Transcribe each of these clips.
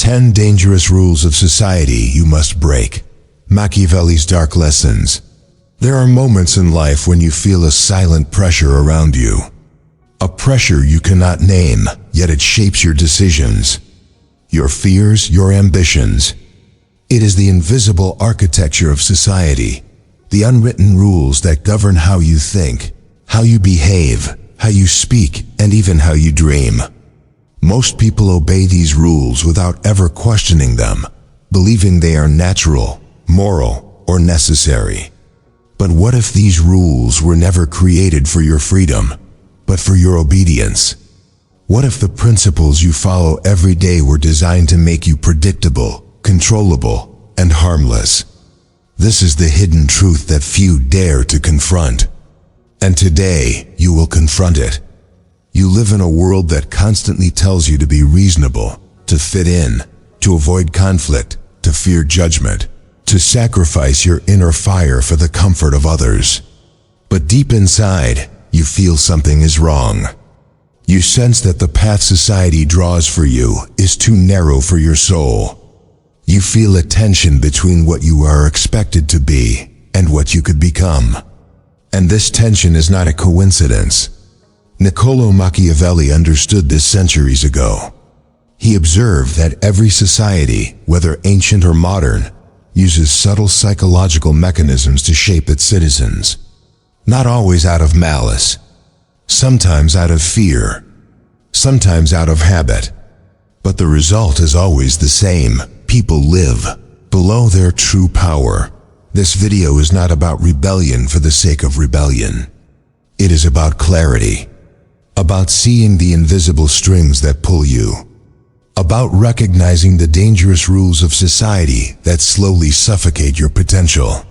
10 dangerous rules of society you must break. Machiavelli's dark lessons. There are moments in life when you feel a silent pressure around you. A pressure you cannot name, yet it shapes your decisions, your fears, your ambitions. It is the invisible architecture of society, the unwritten rules that govern how you think, how you behave, how you speak, and even how you dream. Most people obey these rules without ever questioning them, believing they are natural, moral, or necessary. But what if these rules were never created for your freedom, but for your obedience? What if the principles you follow every day were designed to make you predictable, controllable, and harmless? This is the hidden truth that few dare to confront. And today, you will confront it. You live in a world that constantly tells you to be reasonable, to fit in, to avoid conflict, to fear judgment, to sacrifice your inner fire for the comfort of others. But deep inside, you feel something is wrong. You sense that the path society draws for you is too narrow for your soul. You feel a tension between what you are expected to be and what you could become. And this tension is not a coincidence. Niccolò Machiavelli understood this centuries ago. He observed that every society, whether ancient or modern, uses subtle psychological mechanisms to shape its citizens. Not always out of malice, sometimes out of fear, sometimes out of habit. But the result is always the same. People live below their true power. This video is not about rebellion for the sake of rebellion. It is about clarity, about seeing the invisible strings that pull you, about recognizing the dangerous rules of society that slowly suffocate your potential.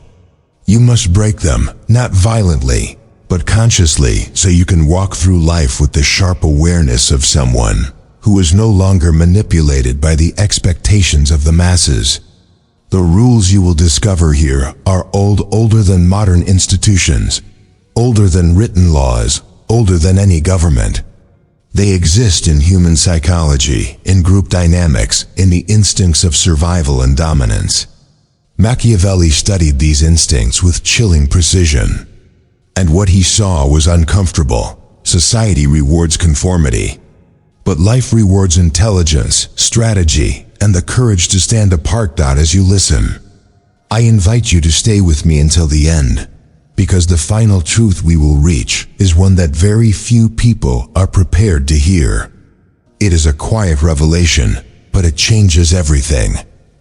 You must break them, not violently, but consciously, so you can walk through life with the sharp awareness of someone who is no longer manipulated by the expectations of the masses. The rules you will discover here are older than modern institutions, older than written laws, older than any government. They exist in human psychology, in group dynamics, in the instincts of survival and dominance. Machiavelli studied these instincts with chilling precision. And what he saw was uncomfortable. Society rewards conformity, but life rewards intelligence, strategy, and the courage to stand apart. As you listen, I invite you to stay with me until the end, because the final truth we will reach is one that very few people are prepared to hear. It is a quiet revelation, but it changes everything.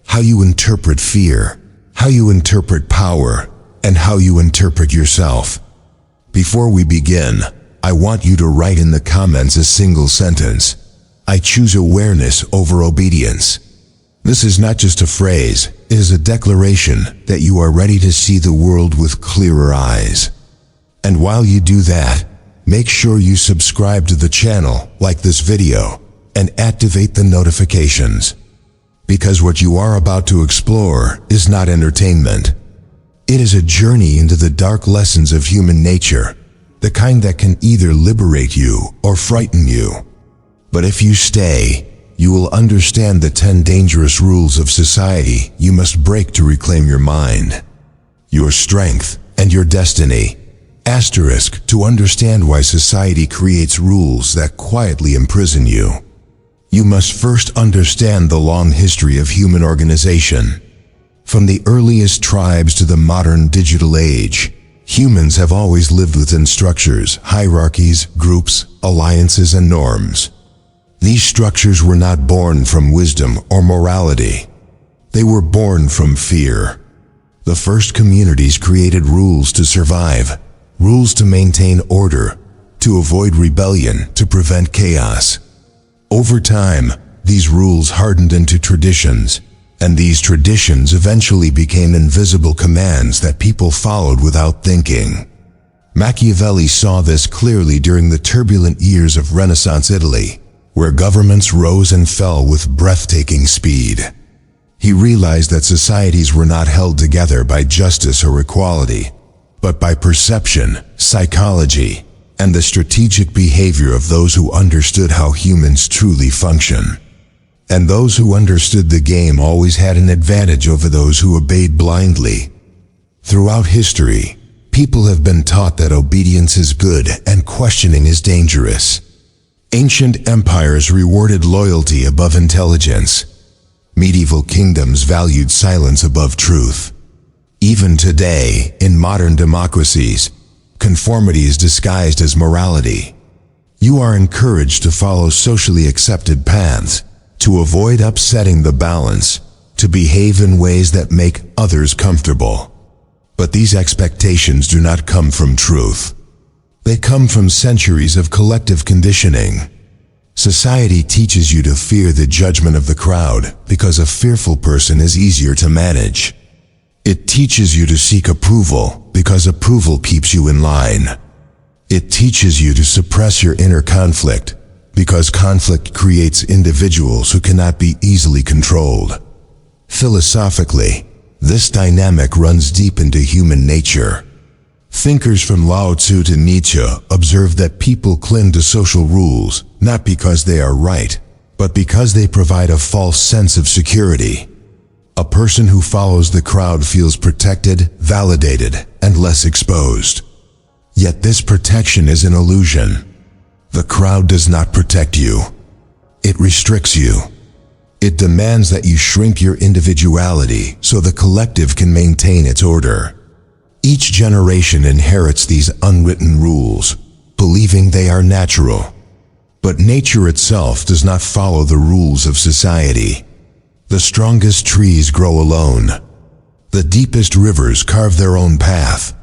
How you interpret fear, how you interpret power, and how you interpret yourself. Before we begin, I want you to write in the comments a single sentence. I choose awareness over obedience. This is not just a phrase, it is a declaration that you are ready to see the world with clearer eyes. And while you do that, make sure you subscribe to the channel, like this video, and activate the notifications. Because what you are about to explore is not entertainment. It is a journey into the dark lessons of human nature, the kind that can either liberate you or frighten you. But if you stay, you will understand the 10 dangerous rules of society you must break to reclaim your mind, your strength, and your destiny. To understand why society creates rules that quietly imprison you, you must first understand the long history of human organization. From the earliest tribes to the modern digital age, humans have always lived within structures, hierarchies, groups, alliances, and norms. These structures were not born from wisdom or morality. They were born from fear. The first communities created rules to survive, rules to maintain order, to avoid rebellion, to prevent chaos. Over time, these rules hardened into traditions, and these traditions eventually became invisible commands that people followed without thinking. Machiavelli saw this clearly during the turbulent years of Renaissance Italy, where governments rose and fell with breathtaking speed. He realized that societies were not held together by justice or equality, but by perception, psychology, and the strategic behavior of those who understood how humans truly function. And those who understood the game always had an advantage over those who obeyed blindly. Throughout history, people have been taught that obedience is good and questioning is dangerous. Ancient empires rewarded loyalty above intelligence. Medieval kingdoms valued silence above truth. Even today, in modern democracies, conformity is disguised as morality. You are encouraged to follow socially accepted paths, to avoid upsetting the balance, to behave in ways that make others comfortable. But these expectations do not come from truth. They come from centuries of collective conditioning. Society teaches you to fear the judgment of the crowd because a fearful person is easier to manage. It teaches you to seek approval because approval keeps you in line. It teaches you to suppress your inner conflict because conflict creates individuals who cannot be easily controlled. Philosophically, this dynamic runs deep into human nature. Thinkers from Lao Tzu to Nietzsche observed that people cling to social rules not because they are right, but because they provide a false sense of security. A person who follows the crowd feels protected, validated, and less exposed. Yet this protection is an illusion. The crowd does not protect you. It restricts you. It demands that you shrink your individuality so the collective can maintain its order. Each generation inherits these unwritten rules, believing they are natural. But nature itself does not follow the rules of society. The strongest trees grow alone. The deepest rivers carve their own path.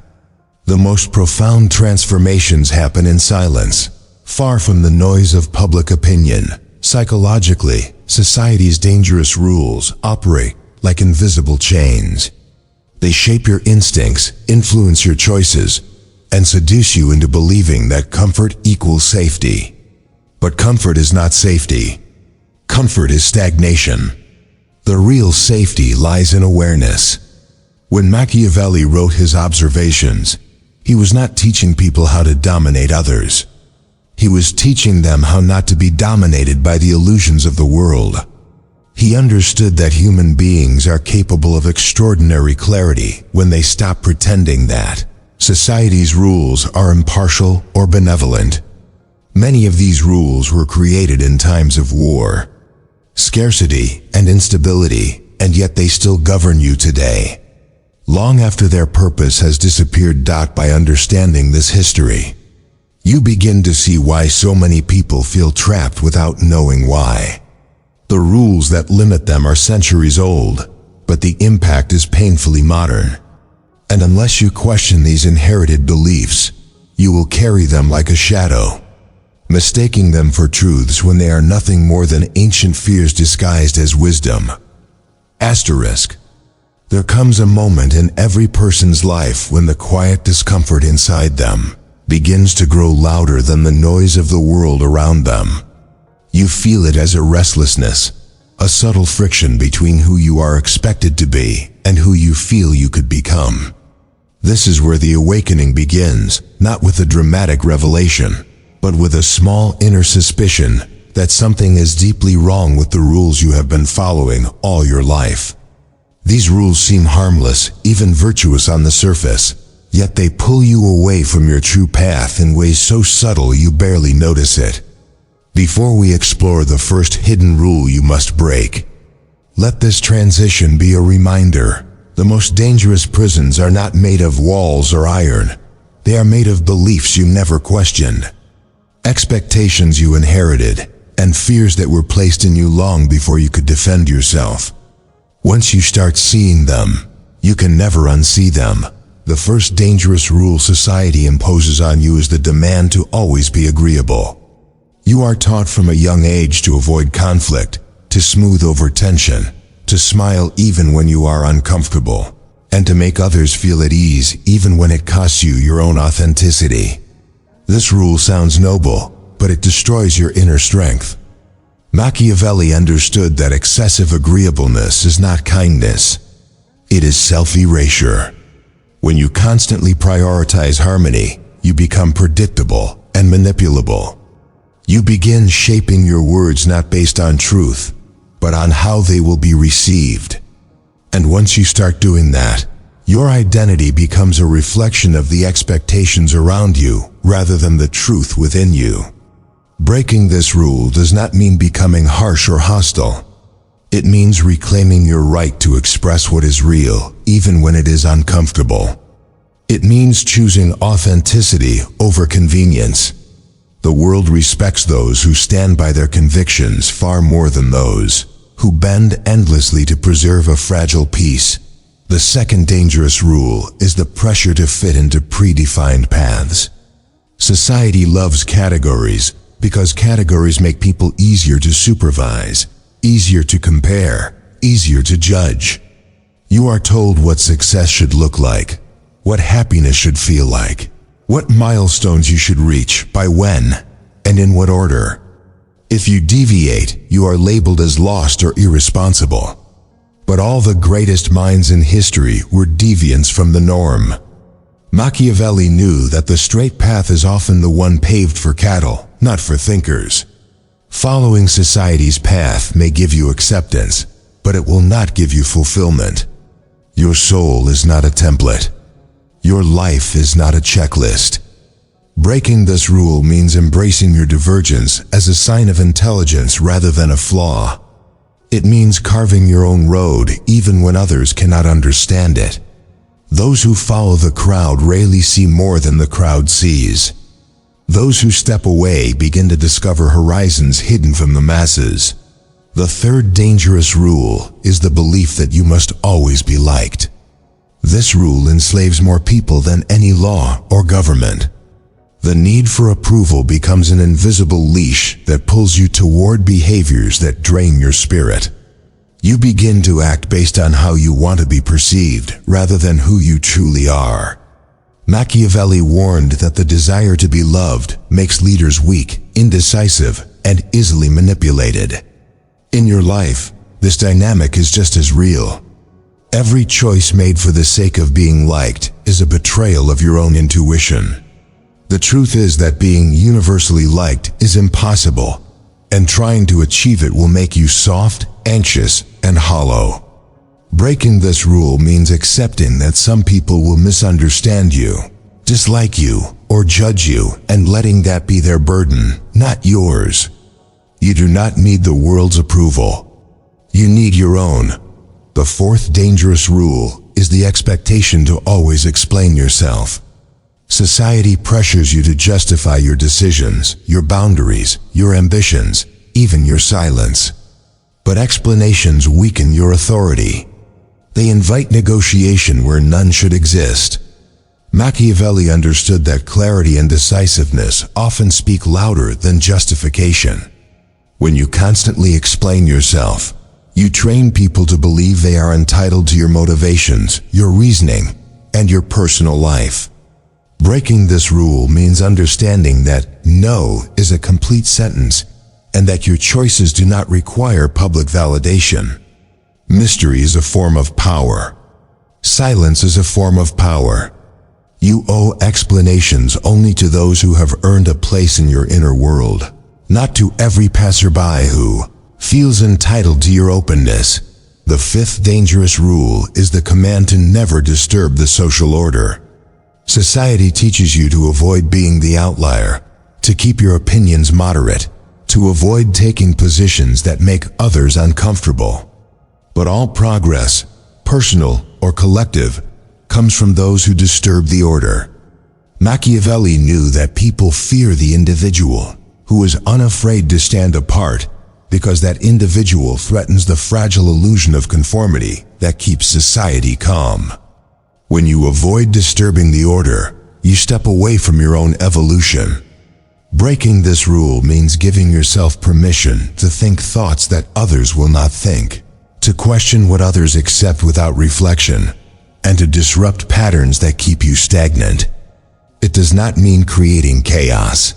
The most profound transformations happen in silence, far from the noise of public opinion. Psychologically, society's dangerous rules operate like invisible chains. They shape your instincts, influence your choices, and seduce you into believing that comfort equals safety. But comfort is not safety. Comfort is stagnation. The real safety lies in awareness. When Machiavelli wrote his observations, he was not teaching people how to dominate others. He was teaching them how not to be dominated by the illusions of the world. He understood that human beings are capable of extraordinary clarity when they stop pretending that society's rules are impartial or benevolent. Many of these rules were created in times of war, scarcity, and instability, and yet they still govern you today. Long after their purpose has disappeared. By understanding this history, you begin to see why so many people feel trapped without knowing why. The rules that limit them are centuries old, but the impact is painfully modern. And unless you question these inherited beliefs, you will carry them like a shadow, mistaking them for truths when they are nothing more than ancient fears disguised as wisdom. Asterisk. There comes a moment in every person's life when the quiet discomfort inside them begins to grow louder than the noise of the world around them. You feel it as a restlessness, a subtle friction between who you are expected to be and who you feel you could become. This is where the awakening begins, not with a dramatic revelation, but with a small inner suspicion that something is deeply wrong with the rules you have been following all your life. These rules seem harmless, even virtuous on the surface, yet they pull you away from your true path in ways so subtle you barely notice it. Before we explore the first hidden rule you must break, let this transition be a reminder. The most dangerous prisons are not made of walls or iron. They are made of beliefs you never questioned, expectations you inherited, and fears that were placed in you long before you could defend yourself. Once you start seeing them, you can never unsee them. The first dangerous rule society imposes on you is the demand to always be agreeable. You are taught from a young age to avoid conflict, to smooth over tension, to smile even when you are uncomfortable, and to make others feel at ease even when it costs you your own authenticity. This rule sounds noble, but it destroys your inner strength. Machiavelli understood that excessive agreeableness is not kindness. It is self-erasure. When you constantly prioritize harmony, you become predictable and manipulable. You begin shaping your words not based on truth, but on how they will be received. And once you start doing that, your identity becomes a reflection of the expectations around you rather than the truth within you. Breaking this rule does not mean becoming harsh or hostile. It means reclaiming your right to express what is real, even when it is uncomfortable. It means choosing authenticity over convenience. The world respects those who stand by their convictions far more than those who bend endlessly to preserve a fragile peace. The second dangerous rule is the pressure to fit into predefined paths. Society loves categories because categories make people easier to supervise, easier to compare, easier to judge. You are told what success should look like, what happiness should feel like, what milestones you should reach, by when, and in what order. If you deviate, you are labeled as lost or irresponsible. But all the greatest minds in history were deviants from the norm. Machiavelli knew that the straight path is often the one paved for cattle, not for thinkers. Following society's path may give you acceptance, but it will not give you fulfillment. Your soul is not a template. Your life is not a checklist. Breaking this rule means embracing your divergence as a sign of intelligence rather than a flaw. It means carving your own road even when others cannot understand it. Those who follow the crowd rarely see more than the crowd sees. Those who step away begin to discover horizons hidden from the masses. The third dangerous rule is the belief that you must always be liked. This rule enslaves more people than any law or government. The need for approval becomes an invisible leash that pulls you toward behaviors that drain your spirit. You begin to act based on how you want to be perceived rather than who you truly are. Machiavelli warned that the desire to be loved makes leaders weak, indecisive, and easily manipulated. In your life, this dynamic is just as real. Every choice made for the sake of being liked is a betrayal of your own intuition. The truth is that being universally liked is impossible, and trying to achieve it will make you soft, anxious, and hollow. Breaking this rule means accepting that some people will misunderstand you, dislike you, or judge you, and letting that be their burden, not yours. You do not need the world's approval. You need your own. The fourth dangerous rule is the expectation to always explain yourself. Society pressures you to justify your decisions, your boundaries, your ambitions, even your silence. But explanations weaken your authority. They invite negotiation where none should exist. Machiavelli understood that clarity and decisiveness often speak louder than justification. When you constantly explain yourself, you train people to believe they are entitled to your motivations, your reasoning, and your personal life. Breaking this rule means understanding that no is a complete sentence and that your choices do not require public validation. Mystery is a form of power. Silence is a form of power. You owe explanations only to those who have earned a place in your inner world, not to every passerby who feels entitled to your openness. The fifth dangerous rule is the command to never disturb the social order. Society teaches you to avoid being the outlier, to keep your opinions moderate, to avoid taking positions that make others uncomfortable. But all progress, personal or collective, comes from those who disturb the order. Machiavelli knew that people fear the individual, who is unafraid to stand apart, because that individual threatens the fragile illusion of conformity that keeps society calm. When you avoid disturbing the order, you step away from your own evolution. Breaking this rule means giving yourself permission to think thoughts that others will not think, to question what others accept without reflection, and to disrupt patterns that keep you stagnant. It does not mean creating chaos.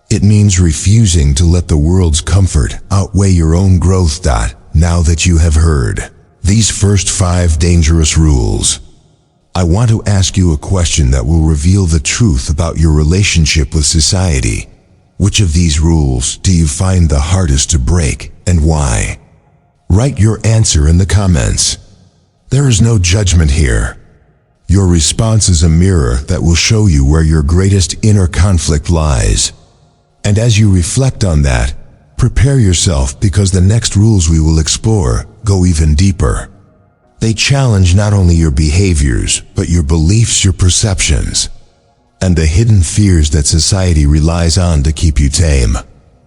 It means refusing to let the world's comfort outweigh your own growth. Now that you have heard these first 5 dangerous rules, I want to ask you a question that will reveal the truth about your relationship with society. Which of these rules do you find the hardest to break, and why? Write your answer in the comments. There is no judgment here. Your response is a mirror that will show you where your greatest inner conflict lies. And as you reflect on that, prepare yourself, because the next rules we will explore go even deeper. They challenge not only your behaviors, but your beliefs, your perceptions, and the hidden fears that society relies on to keep you tame.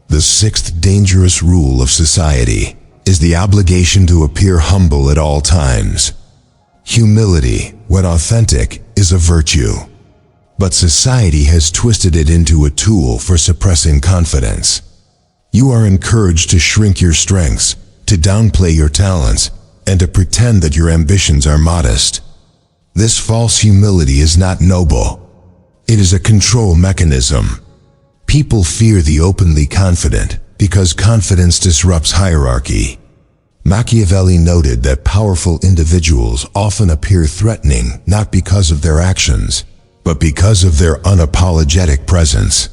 The sixth dangerous rule of society is the obligation to appear humble at all times. Humility, when authentic, is a virtue. But society has twisted it into a tool for suppressing confidence. You are encouraged to shrink your strengths, to downplay your talents, and to pretend that your ambitions are modest. This false humility is not noble. It is a control mechanism. People fear the openly confident because confidence disrupts hierarchy. Machiavelli noted that powerful individuals often appear threatening not because of their actions, but because of their unapologetic presence.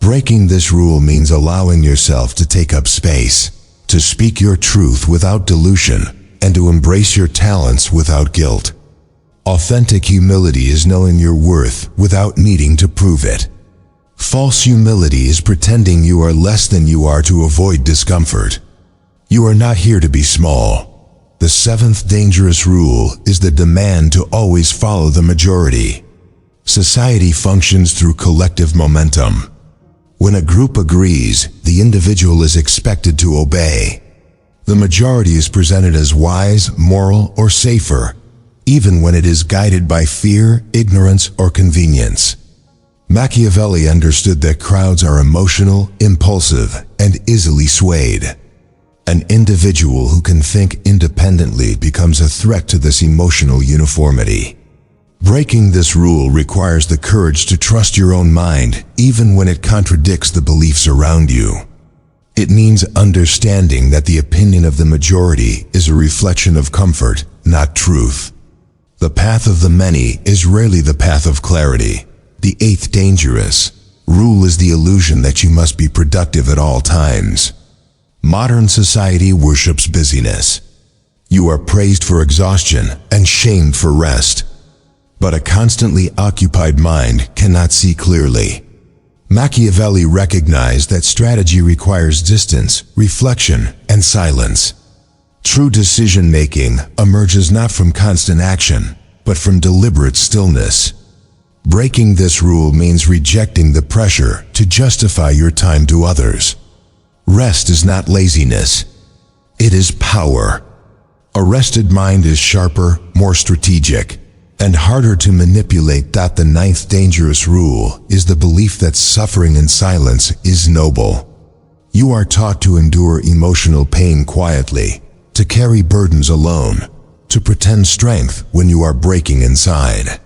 Breaking this rule means allowing yourself to take up space, to speak your truth without dilution, and to embrace your talents without guilt. Authentic humility is knowing your worth without needing to prove it. False humility is pretending you are less than you are to avoid discomfort. You are not here to be small. The seventh dangerous rule is the demand to always follow the majority. Society functions through collective momentum. When a group agrees, the individual is expected to obey. The majority is presented as wise, moral, or safer, even when it is guided by fear, ignorance, or convenience. Machiavelli understood that crowds are emotional, impulsive, and easily swayed. An individual who can think independently becomes a threat to this emotional uniformity. Breaking this rule requires the courage to trust your own mind, even when it contradicts the beliefs around you. It means understanding that the opinion of the majority is a reflection of comfort, not truth. The path of the many is rarely the path of clarity. The eighth dangerous rule is the illusion that you must be productive at all times. Modern society worships busyness. You are praised for exhaustion and shamed for rest. But a constantly occupied mind cannot see clearly. Machiavelli recognized that strategy requires distance, reflection, and silence. True decision-making emerges not from constant action, but from deliberate stillness. Breaking this rule means rejecting the pressure to justify your time to others. Rest is not laziness. It is power. A rested mind is sharper, more strategic, and harder to manipulate. The ninth dangerous rule is the belief that suffering in silence is noble. You are taught to endure emotional pain quietly, to carry burdens alone, to pretend strength when you are breaking inside.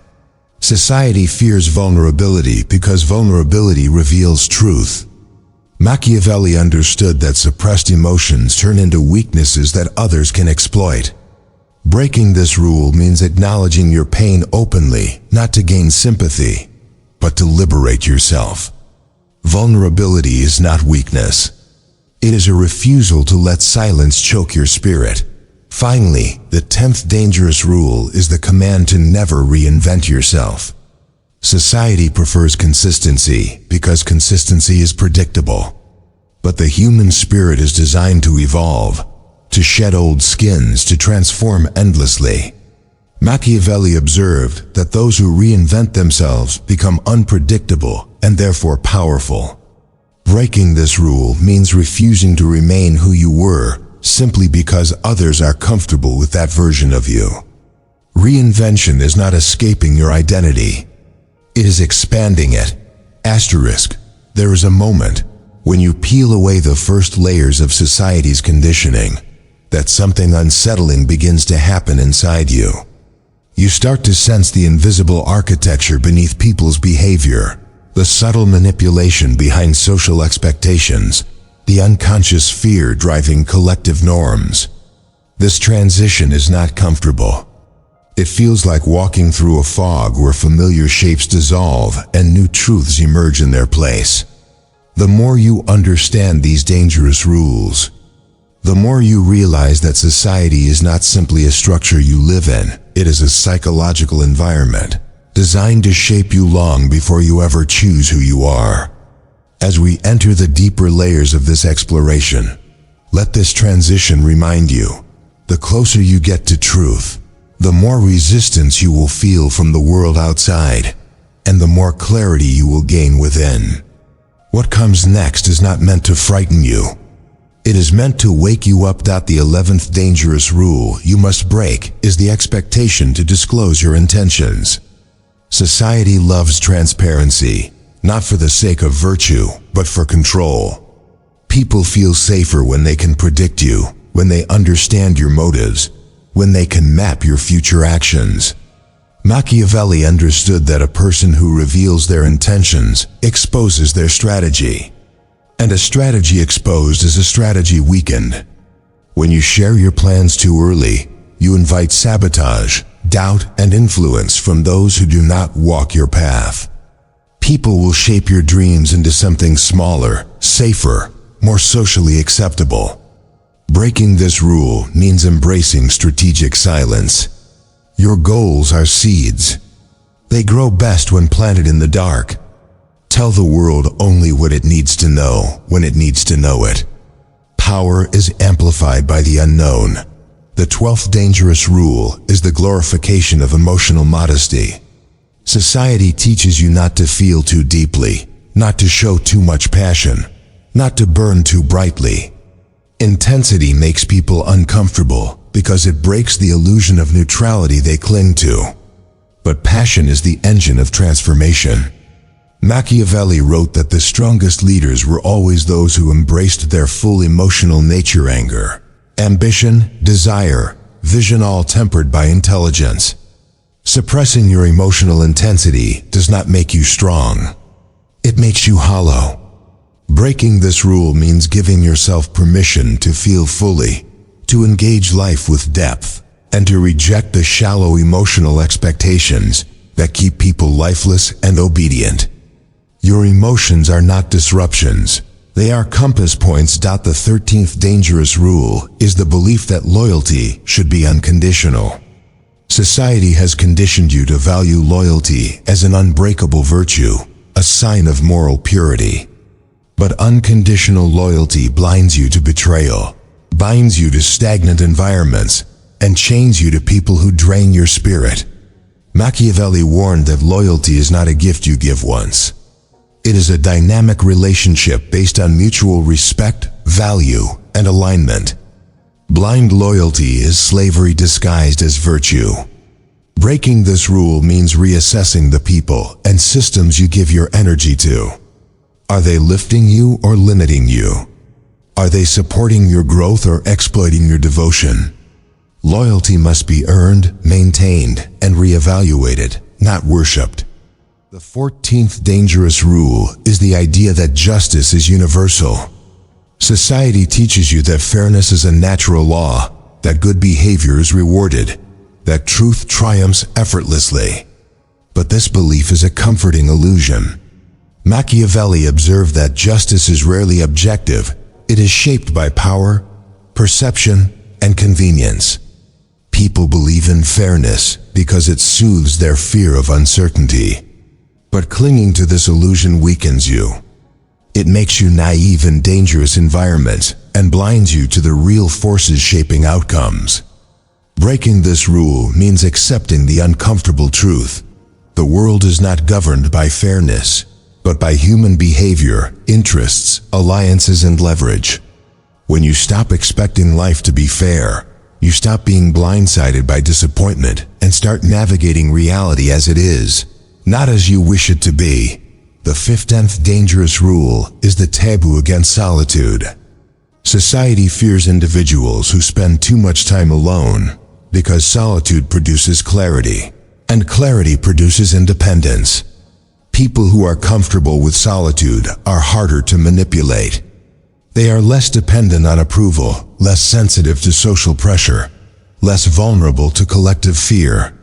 Society fears vulnerability because vulnerability reveals truth. Machiavelli understood that suppressed emotions turn into weaknesses that others can exploit. Breaking this rule means acknowledging your pain openly, not to gain sympathy, but to liberate yourself. Vulnerability is not weakness. It is a refusal to let silence choke your spirit. Finally, the 10th dangerous rule is the command to never reinvent yourself. Society prefers consistency because consistency is predictable. But the human spirit is designed to evolve, to shed old skins, to transform endlessly. Machiavelli observed that those who reinvent themselves become unpredictable and therefore powerful. Breaking this rule means refusing to remain who you were simply because others are comfortable with that version of you. Reinvention is not escaping your identity. It is expanding it. There is a moment when you peel away the first layers of society's conditioning, that something unsettling begins to happen inside you. You start to sense the invisible architecture beneath people's behavior, the subtle manipulation behind social expectations, the unconscious fear driving collective norms. This transition is not comfortable. It feels like walking through a fog where familiar shapes dissolve and new truths emerge in their place. The more you understand these dangerous rules, The more you realize that society is not simply a structure you live in, it is a psychological environment designed to shape you long before you ever choose who you are. As we enter the deeper layers of this exploration, let this transition remind you, the closer you get to truth, the more resistance you will feel from the world outside, and the more clarity you will gain within. What comes next is not meant to frighten you. It is meant to wake you up. The 11th dangerous rule you must break is the expectation to disclose your intentions. Society loves transparency, not for the sake of virtue, but for control. People feel safer when they can predict you, when they understand your motives, when they can map your future actions. Machiavelli understood that a person who reveals their intentions exposes their strategy. And a strategy exposed is a strategy weakened. When you share your plans too early, you invite sabotage, doubt, and influence from those who do not walk your path. People will shape your dreams into something smaller, safer, more socially acceptable. Breaking this rule means embracing strategic silence. Your goals are seeds. They grow best when planted in the dark. Tell the world only what it needs to know when it needs to know it. Power is amplified by the unknown. The 12th dangerous rule is the glorification of emotional modesty. Society teaches you not to feel too deeply, not to show too much passion, not to burn too brightly. Intensity makes people uncomfortable because it breaks the illusion of neutrality they cling to. But passion is the engine of transformation. Machiavelli wrote that the strongest leaders were always those who embraced their full emotional nature: anger, ambition, desire, vision, all tempered by intelligence. Suppressing your emotional intensity does not make you strong. It makes you hollow. Breaking this rule means giving yourself permission to feel fully, to engage life with depth, and to reject the shallow emotional expectations that keep people lifeless and obedient. Your emotions are not disruptions. They are compass points. The 13th dangerous rule is the belief that loyalty should be unconditional. Society has conditioned you to value loyalty as an unbreakable virtue, a sign of moral purity. But unconditional loyalty blinds you to betrayal, binds you to stagnant environments, and chains you to people who drain your spirit. Machiavelli warned that loyalty is not a gift you give once. It is a dynamic relationship based on mutual respect, value, and alignment. Blind loyalty is slavery disguised as virtue. Breaking this rule means reassessing the people and systems you give your energy to. Are they lifting you or limiting you? Are they supporting your growth or exploiting your devotion? Loyalty must be earned, maintained, and reevaluated, not worshipped. The 14th dangerous rule is the idea that justice is universal. Society teaches you that fairness is a natural law, that good behavior is rewarded, that truth triumphs effortlessly. But this belief is a comforting illusion. Machiavelli observed that justice is rarely objective. It is shaped by power, perception, and convenience. People believe in fairness because it soothes their fear of uncertainty. But clinging to this illusion weakens you. It makes you naive in dangerous environments and blinds you to the real forces shaping outcomes. Breaking this rule means accepting the uncomfortable truth. The world is not governed by fairness, but by human behavior, interests, alliances, and leverage. When you stop expecting life to be fair, you stop being blindsided by disappointment and start navigating reality as it is, not as you wish it to be. The 15th dangerous rule is the taboo against solitude. Society fears individuals who spend too much time alone because solitude produces clarity, and clarity produces independence. People who are comfortable with solitude are harder to manipulate. They are less dependent on approval, less sensitive to social pressure, less vulnerable to collective fear.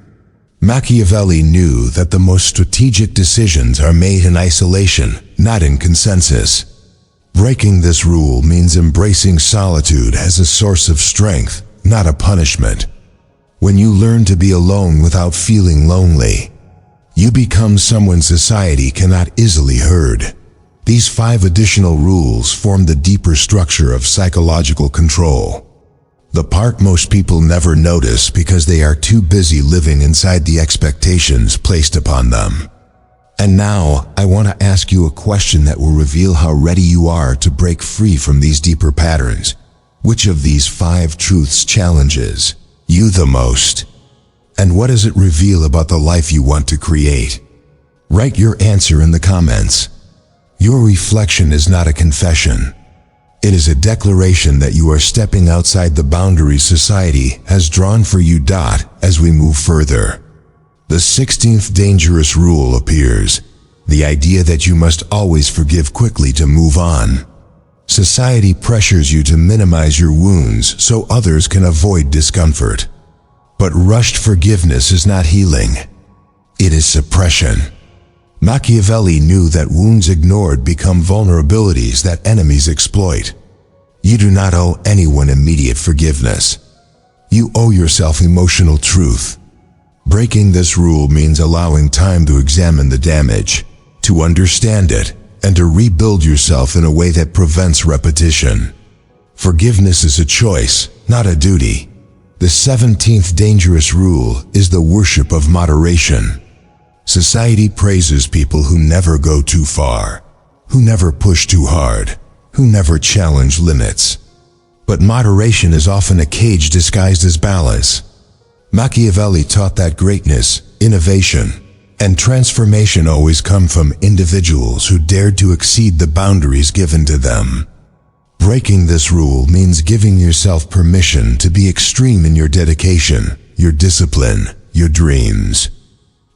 Machiavelli knew that the most strategic decisions are made in isolation, not in consensus. Breaking this rule means embracing solitude as a source of strength, not a punishment. When you learn to be alone without feeling lonely, you become someone society cannot easily hurt. These 5 additional rules form the deeper structure of psychological control. The part most people never notice because they are too busy living inside the expectations placed upon them. And now, I want to ask you a question that will reveal how ready you are to break free from these deeper patterns. Which of these 5 truths challenges you the most? And what does it reveal about the life you want to create? Write your answer in the comments. Your reflection is not a confession. It is a declaration that you are stepping outside the boundaries society has drawn for you. As we move further, the 16th dangerous rule appears, the idea that you must always forgive quickly to move on. Society pressures you to minimize your wounds so others can avoid discomfort. But rushed forgiveness is not healing. It is suppression. Machiavelli knew that wounds ignored become vulnerabilities that enemies exploit. You do not owe anyone immediate forgiveness. You owe yourself emotional truth. Breaking this rule means allowing time to examine the damage, to understand it, and to rebuild yourself in a way that prevents repetition. Forgiveness is a choice, not a duty. The 17th dangerous rule is the worship of moderation. Society praises people who never go too far, who never push too hard, who never challenge limits. But moderation is often a cage disguised as balance. Machiavelli taught that greatness, innovation, and transformation always come from individuals who dared to exceed the boundaries given to them. Breaking this rule means giving yourself permission to be extreme in your dedication, your discipline, your dreams.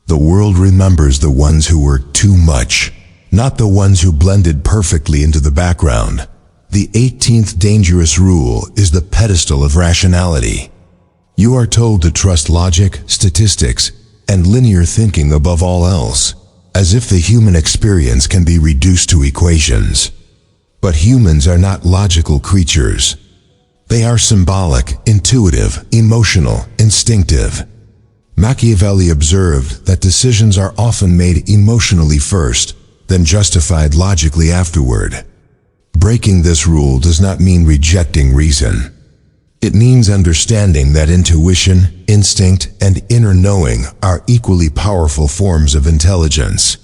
The world remembers the ones who were too much, not the ones who blended perfectly into the background. The 18th dangerous rule is the pedestal of rationality. You are told to trust logic, statistics, and linear thinking above all else, as if the human experience can be reduced to equations. But humans are not logical creatures. They are symbolic, intuitive, emotional, instinctive. Machiavelli observed that decisions are often made emotionally first, then justified logically afterward. Breaking this rule does not mean rejecting reason. It means understanding that intuition, instinct, and inner knowing are equally powerful forms of intelligence.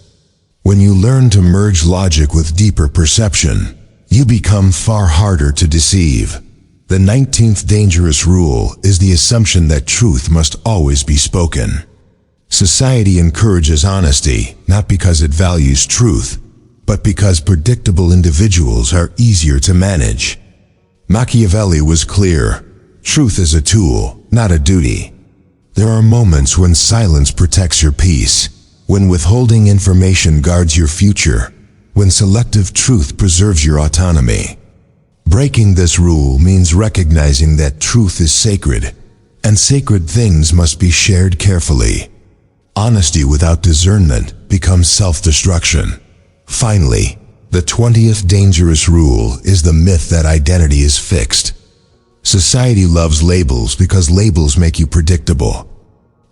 When you learn to merge logic with deeper perception, you become far harder to deceive. The 19th dangerous rule is the assumption that truth must always be spoken. Society encourages honesty, not because it values truth, but because predictable individuals are easier to manage. Machiavelli was clear. Truth is a tool, not a duty. There are moments when silence protects your peace, when withholding information guards your future, when selective truth preserves your autonomy. Breaking this rule means recognizing that truth is sacred, and sacred things must be shared carefully. Honesty without discernment becomes self-destruction. Finally, the 20th dangerous rule is the myth that identity is fixed. Society loves labels because labels make you predictable.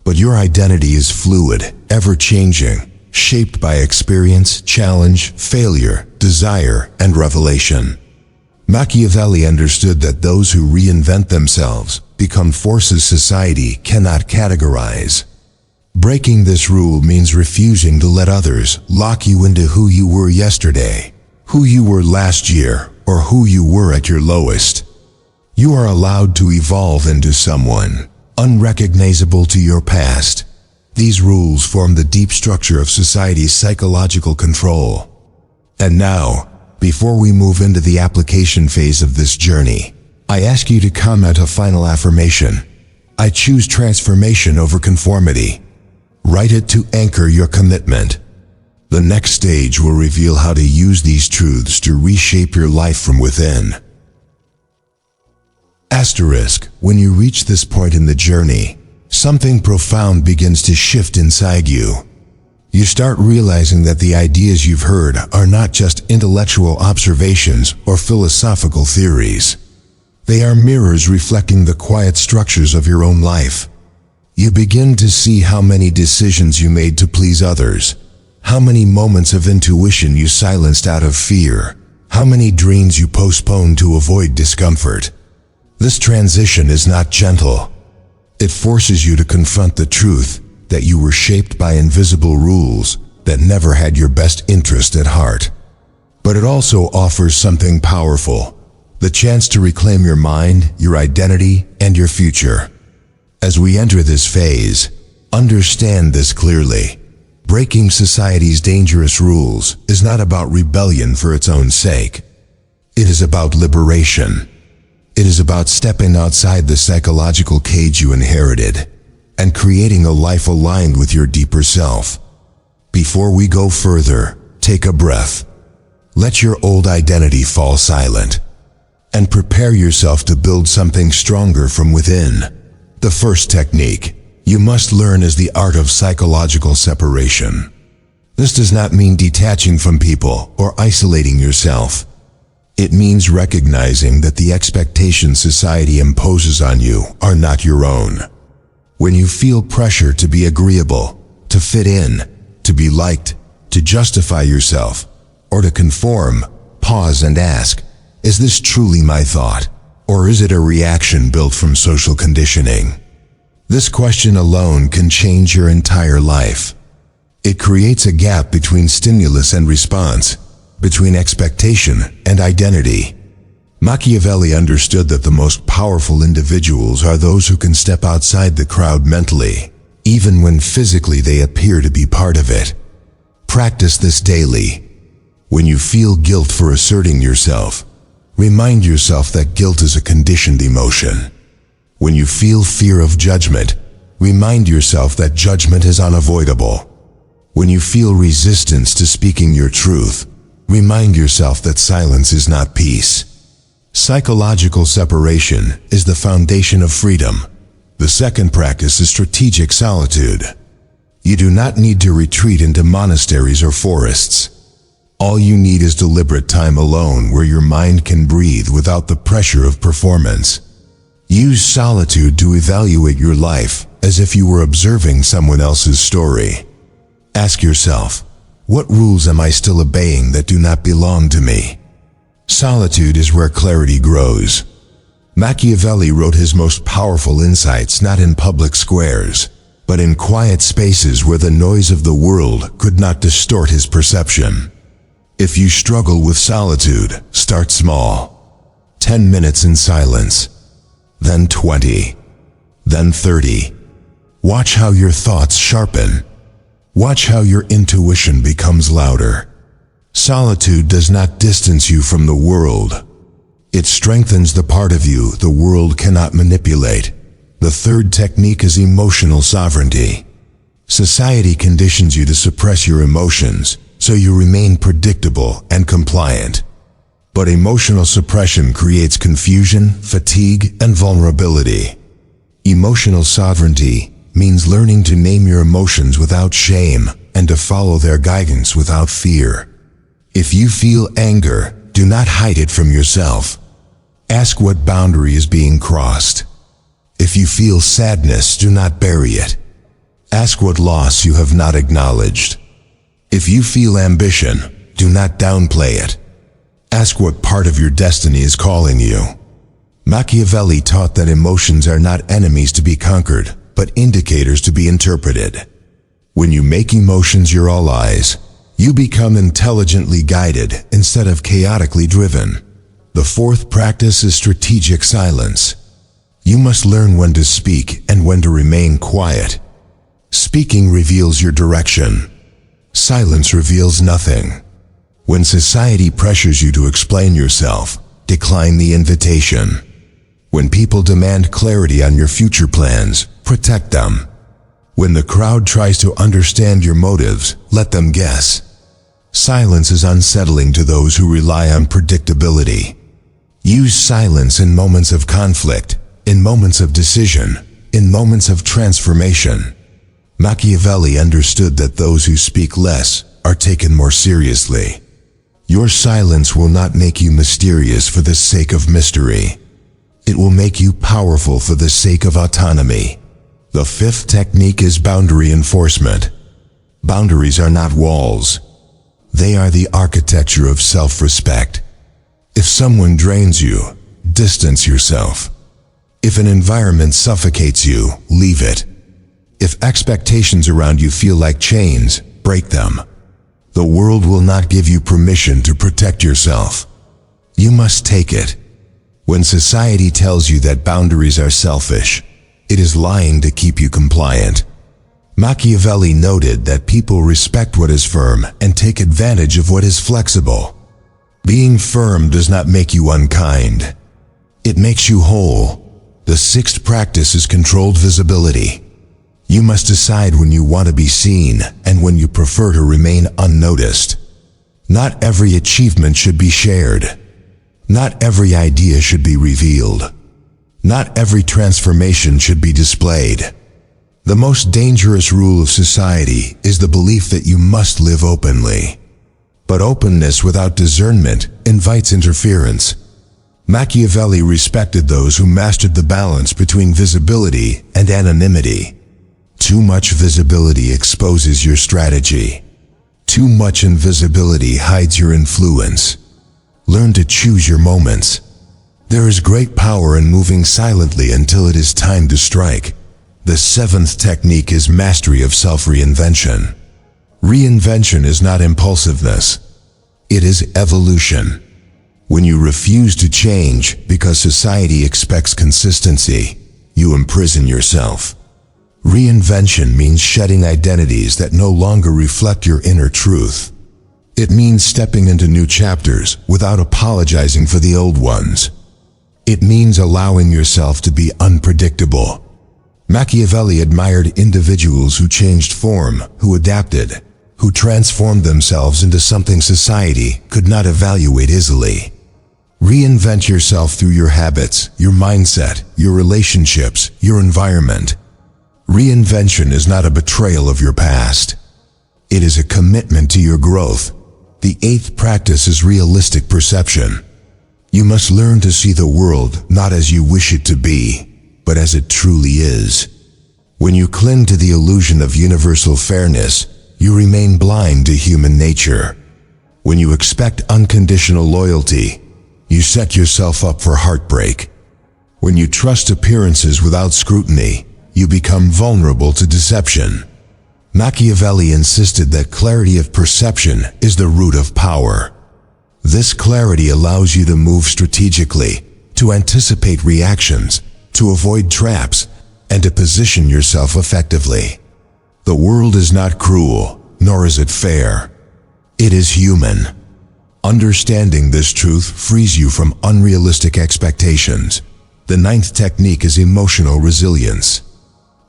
But your identity is fluid, ever-changing, shaped by experience, challenge, failure, desire, and revelation. Machiavelli understood that those who reinvent themselves become forces society cannot categorize. Breaking this rule means refusing to let others lock you into who you were yesterday, who you were last year, or who you were at your lowest. You are allowed to evolve into someone unrecognizable to your past. These rules form the deep structure of society's psychological control. And now, before we move into the application phase of this journey, I ask you to comment a final affirmation. I choose transformation over conformity. Write it to anchor your commitment. The next stage will reveal how to use these truths to reshape your life from within. Asterisk, when you reach this point in the journey, something profound begins to shift inside you. You start realizing that the ideas you've heard are not just intellectual observations or philosophical theories. They are mirrors reflecting the quiet structures of your own life. You begin to see how many decisions you made to please others, how many moments of intuition you silenced out of fear, how many dreams you postponed to avoid discomfort. This transition is not gentle. It forces you to confront the truth that you were shaped by invisible rules that never had your best interest at heart. But it also offers something powerful, the chance to reclaim your mind, your identity, and your future. As we enter this phase, understand this clearly. Breaking society's dangerous rules is not about rebellion for its own sake. It is about liberation. It is about stepping outside the psychological cage you inherited and creating a life aligned with your deeper self. Before we go further, take a breath. Let your old identity fall silent and prepare yourself to build something stronger from within. The first technique you must learn is the art of psychological separation. This does not mean detaching from people or isolating yourself. It means recognizing that the expectations society imposes on you are not your own. When you feel pressure to be agreeable, to fit in, to be liked, to justify yourself, or to conform, pause and ask, is this truly my thought, or is it a reaction built from social conditioning? This question alone can change your entire life. It creates a gap between stimulus and response, between expectation and identity. Machiavelli understood that the most powerful individuals are those who can step outside the crowd mentally, even when physically they appear to be part of it. Practice this daily. When you feel guilt for asserting yourself, remind yourself that guilt is a conditioned emotion. When you feel fear of judgment, remind yourself that judgment is unavoidable. When you feel resistance to speaking your truth, remind yourself that silence is not peace. Psychological separation is the foundation of freedom. The second practice is strategic solitude. You do not need to retreat into monasteries or forests. All you need is deliberate time alone where your mind can breathe without the pressure of performance. Use solitude to evaluate your life as if you were observing someone else's story. Ask yourself, what rules am I still obeying that do not belong to me? Solitude is where clarity grows. Machiavelli wrote his most powerful insights not in public squares, but in quiet spaces where the noise of the world could not distort his perception. If you struggle with solitude, start small. 10 minutes in silence, then 20, then 30. Watch how your thoughts sharpen. Watch how your intuition becomes louder. Solitude does not distance you from the world. It strengthens the part of you the world cannot manipulate. The third technique is emotional sovereignty. Society conditions you to suppress your emotions, so you remain predictable and compliant. But emotional suppression creates confusion, fatigue, and vulnerability. Emotional sovereignty means learning to name your emotions without shame and to follow their guidance without fear. If you feel anger, do not hide it from yourself. Ask what boundary is being crossed. If you feel sadness, do not bury it. Ask what loss you have not acknowledged. If you feel ambition, do not downplay it. Ask what part of your destiny is calling you. Machiavelli taught that emotions are not enemies to be conquered, but indicators to be interpreted. When you make emotions your allies, you become intelligently guided instead of chaotically driven. The fourth practice is strategic silence. You must learn when to speak and when to remain quiet. Speaking reveals your direction. Silence reveals nothing. When society pressures you to explain yourself, decline the invitation. When people demand clarity on your future plans, protect them. When the crowd tries to understand your motives, let them guess. Silence is unsettling to those who rely on predictability. Use silence in moments of conflict, in moments of decision, in moments of transformation. Machiavelli understood that those who speak less are taken more seriously. Your silence will not make you mysterious for the sake of mystery. It will make you powerful for the sake of autonomy. The fifth technique is boundary enforcement. Boundaries are not walls. They are the architecture of self-respect. If someone drains you, distance yourself. If an environment suffocates you, leave it. If expectations around you feel like chains, break them. The world will not give you permission to protect yourself. You must take it. When society tells you that boundaries are selfish, it is lying to keep you compliant. Machiavelli noted that people respect what is firm and take advantage of what is flexible. Being firm does not make you unkind. It makes you whole. The sixth practice is controlled visibility. You must decide when you want to be seen and when you prefer to remain unnoticed. Not every achievement should be shared. Not every idea should be revealed. Not every transformation should be displayed. The most dangerous rule of society is the belief that you must live openly. But openness without discernment invites interference. Machiavelli respected those who mastered the balance between visibility and anonymity. Too much visibility exposes your strategy. Too much invisibility hides your influence. Learn to choose your moments. There is great power in moving silently until it is time to strike. The seventh technique is mastery of self-reinvention. Reinvention is not impulsiveness. It is evolution. When you refuse to change because society expects consistency, you imprison yourself. Reinvention means shedding identities that no longer reflect your inner truth. It means stepping into new chapters without apologizing for the old ones. It means allowing yourself to be unpredictable. Machiavelli admired individuals who changed form, who adapted, who transformed themselves into something society could not evaluate easily. Reinvent yourself through your habits, your mindset, your relationships, your environment. Reinvention is not a betrayal of your past. It is a commitment to your growth. The eighth practice is realistic perception. You must learn to see the world not as you wish it to be, but as it truly is. When you cling to the illusion of universal fairness, you remain blind to human nature. When you expect unconditional loyalty, you set yourself up for heartbreak. When you trust appearances without scrutiny, you become vulnerable to deception. Machiavelli insisted that clarity of perception is the root of power. This clarity allows you to move strategically, to anticipate reactions, to avoid traps, and to position yourself effectively. The world is not cruel, nor is it fair. It is human. Understanding this truth frees you from unrealistic expectations. The ninth technique is emotional resilience.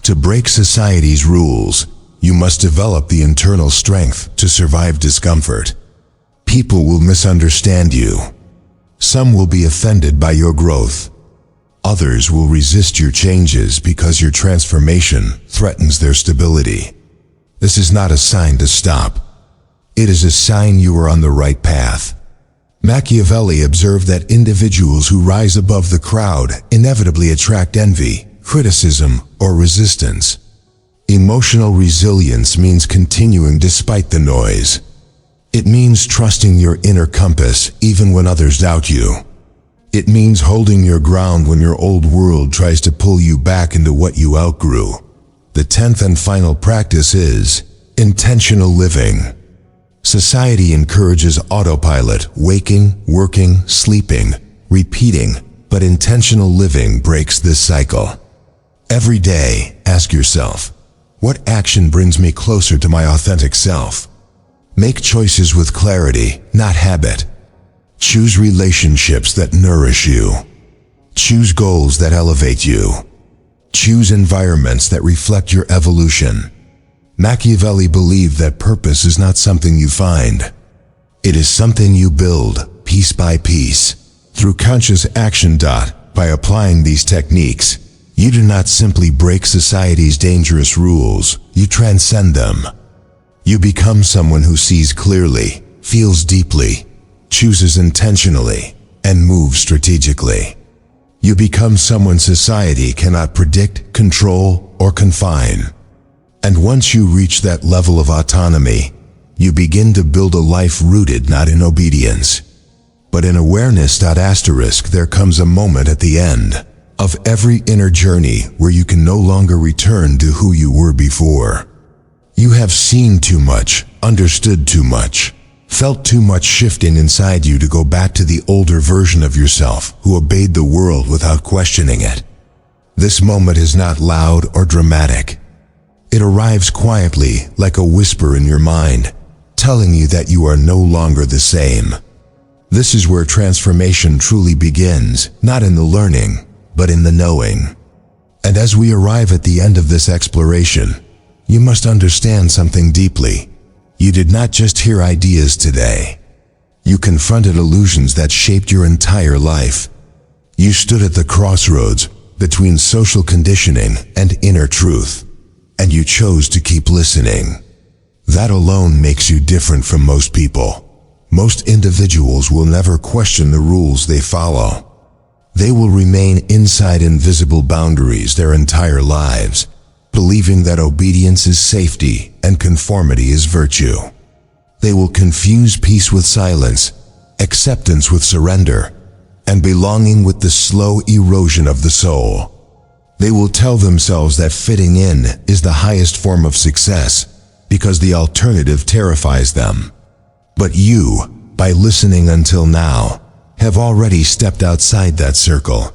To break society's rules, you must develop the internal strength to survive discomfort. People will misunderstand you. Some will be offended by your growth. Others will resist your changes because your transformation threatens their stability. This is not a sign to stop. It is a sign you are on the right path. Machiavelli observed that individuals who rise above the crowd inevitably attract envy, criticism, or resistance. Emotional resilience means continuing despite the noise. It means trusting your inner compass even when others doubt you. It means holding your ground when your old world tries to pull you back into what you outgrew. The 10th and final practice is intentional living. Society encourages autopilot, waking, working, sleeping, repeating, but intentional living breaks this cycle. Every day, ask yourself, what action brings me closer to my authentic self? Make choices with clarity, not habit. Choose relationships that nourish you. Choose goals that elevate you. Choose environments that reflect your evolution. Machiavelli believed that purpose is not something you find. It is something you build, piece by piece. Through conscious action. By applying these techniques, You do not simply break society's dangerous rules, you transcend them. You become someone who sees clearly, feels deeply, chooses intentionally, and moves strategically. You become someone society cannot predict, control, or confine. And once you reach that level of autonomy, you begin to build a life rooted not in obedience, but in awareness. There comes a moment at the end of every inner journey where you can no longer return to who you were before. You have seen too much, understood too much, felt too much shifting inside you to go back to the older version of yourself who obeyed the world without questioning it. This moment is not loud or dramatic. It arrives quietly, like a whisper in your mind, telling you that you are no longer the same. This is where transformation truly begins, not in the learning, but in the knowing. And as we arrive at the end of this exploration, you must understand something deeply. You did not just hear ideas today. You confronted illusions that shaped your entire life. You stood at the crossroads between social conditioning and inner truth, and you chose to keep listening. That alone makes you different from most people. Most individuals will never question the rules they follow. They will remain inside invisible boundaries their entire lives, believing that obedience is safety and conformity is virtue. They will confuse peace with silence, acceptance with surrender, and belonging with the slow erosion of the soul. They will tell themselves that fitting in is the highest form of success because the alternative terrifies them. But you, by listening until now, have already stepped outside that circle.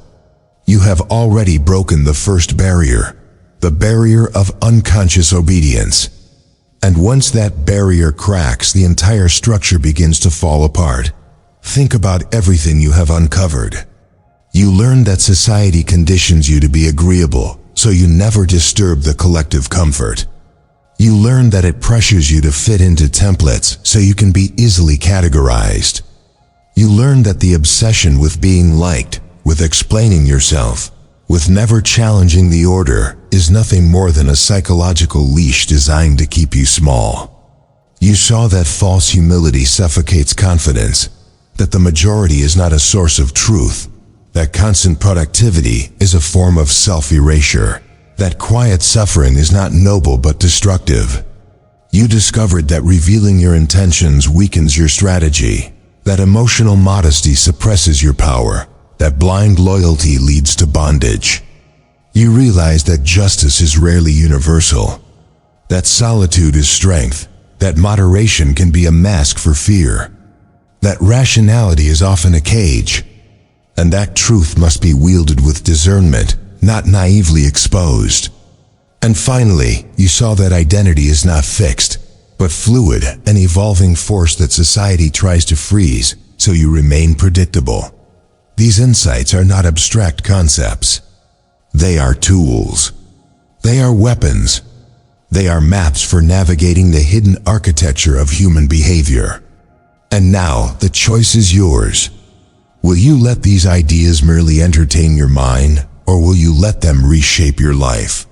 You have already broken the first barrier, the barrier of unconscious obedience. And once that barrier cracks, the entire structure begins to fall apart. Think about everything you have uncovered. You learn that society conditions you to be agreeable, so you never disturb the collective comfort. You learn that it pressures you to fit into templates so you can be easily categorized. You learn that the obsession with being liked, with explaining yourself, with never challenging the order, is nothing more than a psychological leash designed to keep you small. You saw that false humility suffocates confidence, that the majority is not a source of truth, that constant productivity is a form of self-erasure, that quiet suffering is not noble but destructive. You discovered that revealing your intentions weakens your strategy, that emotional modesty suppresses your power, that blind loyalty leads to bondage. You realize that justice is rarely universal, that solitude is strength, that moderation can be a mask for fear, that rationality is often a cage, and that truth must be wielded with discernment, not naively exposed. And finally, you saw that identity is not fixed, but fluid, an evolving force that society tries to freeze, so you remain predictable. These insights are not abstract concepts. They are tools. They are weapons. They are maps for navigating the hidden architecture of human behavior. And now, the choice is yours. Will you let these ideas merely entertain your mind, or will you let them reshape your life?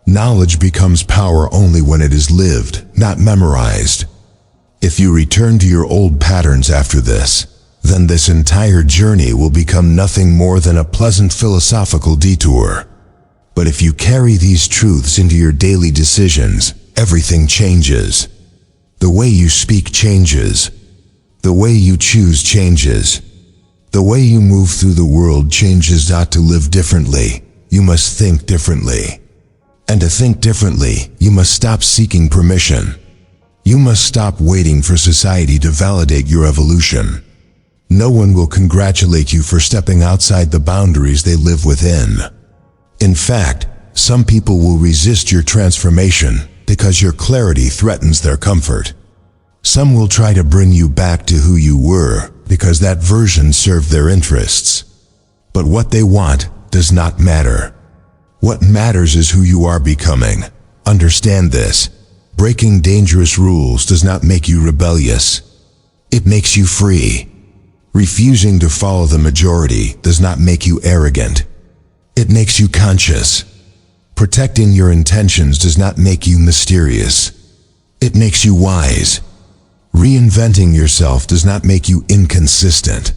Knowledge becomes power only when it is lived, not memorized. If you return to your old patterns after this, then this entire journey will become nothing more than a pleasant philosophical detour. But if you carry these truths into your daily decisions, everything changes. The way you speak changes. The way you choose changes. The way you move through the world changes. To live differently, you must think differently. And to think differently, you must stop seeking permission. You must stop waiting for society to validate your evolution. No one will congratulate you for stepping outside the boundaries they live within. In fact, some people will resist your transformation because your clarity threatens their comfort. Some will try to bring you back to who you were because that version served their interests. But what they want does not matter. What matters is who you are becoming. Understand this. Breaking dangerous rules does not make you rebellious. It makes you free. Refusing to follow the majority does not make you arrogant. It makes you conscious. Protecting your intentions does not make you mysterious. It makes you wise. Reinventing yourself does not make you inconsistent.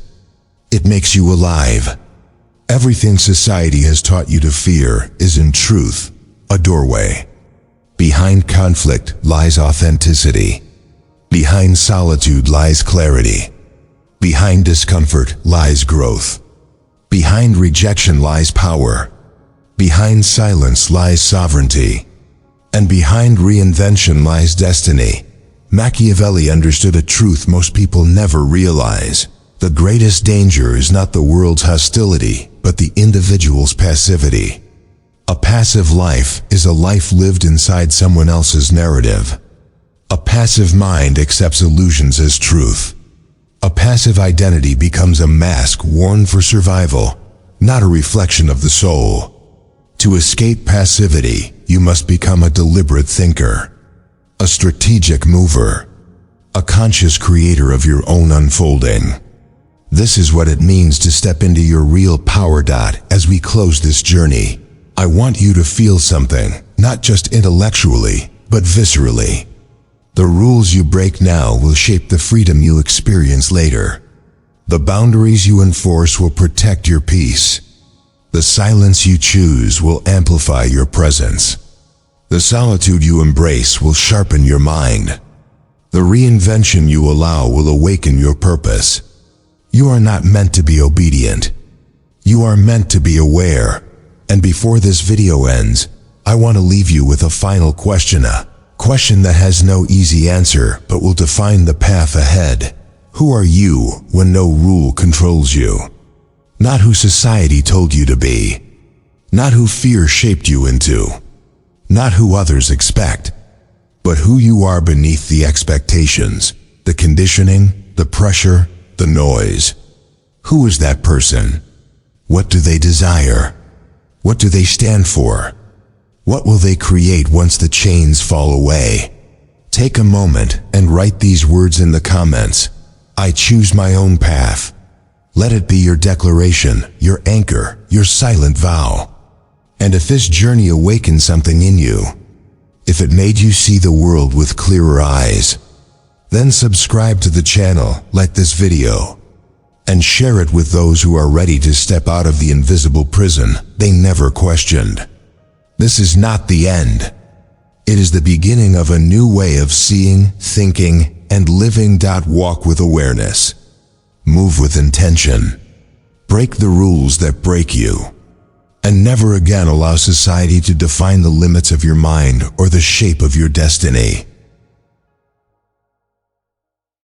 It makes you alive. Everything society has taught you to fear is in truth a doorway. Behind conflict lies authenticity. Behind solitude lies clarity. Behind discomfort lies growth. Behind rejection lies power. Behind silence lies sovereignty. And behind reinvention lies destiny. Machiavelli understood a truth most people never realize. The greatest danger is not the world's hostility, but the individual's passivity. A passive life is a life lived inside someone else's narrative. A passive mind accepts illusions as truth. A passive identity becomes a mask worn for survival, not a reflection of the soul. To escape passivity, you must become a deliberate thinker, a strategic mover, a conscious creator of your own unfolding. This is what it means to step into your real power. As we close this journey, I want you to feel something, not just intellectually, but viscerally. The rules you break now will shape the freedom you'll experience later. The boundaries you enforce will protect your peace. The silence you choose will amplify your presence. The solitude you embrace will sharpen your mind. The reinvention you allow will awaken your purpose. You are not meant to be obedient. You are meant to be aware. And before this video ends, I want to leave you with a final question, a question that has no easy answer but will define the path ahead. Who are you when no rule controls you? Not who society told you to be. Not who fear shaped you into. Not who others expect. But who you are beneath the expectations, the conditioning, the pressure, the noise. Who is that person? What do they desire? What do they stand for? What will they create once the chains fall away? Take a moment and write these words in the comments. I choose my own path. Let it be your declaration, your anchor, your silent vow. And if this journey awakened something in you, if it made you see the world with clearer eyes, then subscribe to the channel, like this video, and share it with those who are ready to step out of the invisible prison they never questioned. This is not the end. It is the beginning of a new way of seeing, thinking, and living. Walk with awareness. Move with intention. Break the rules that break you. And never again allow society to define the limits of your mind or the shape of your destiny.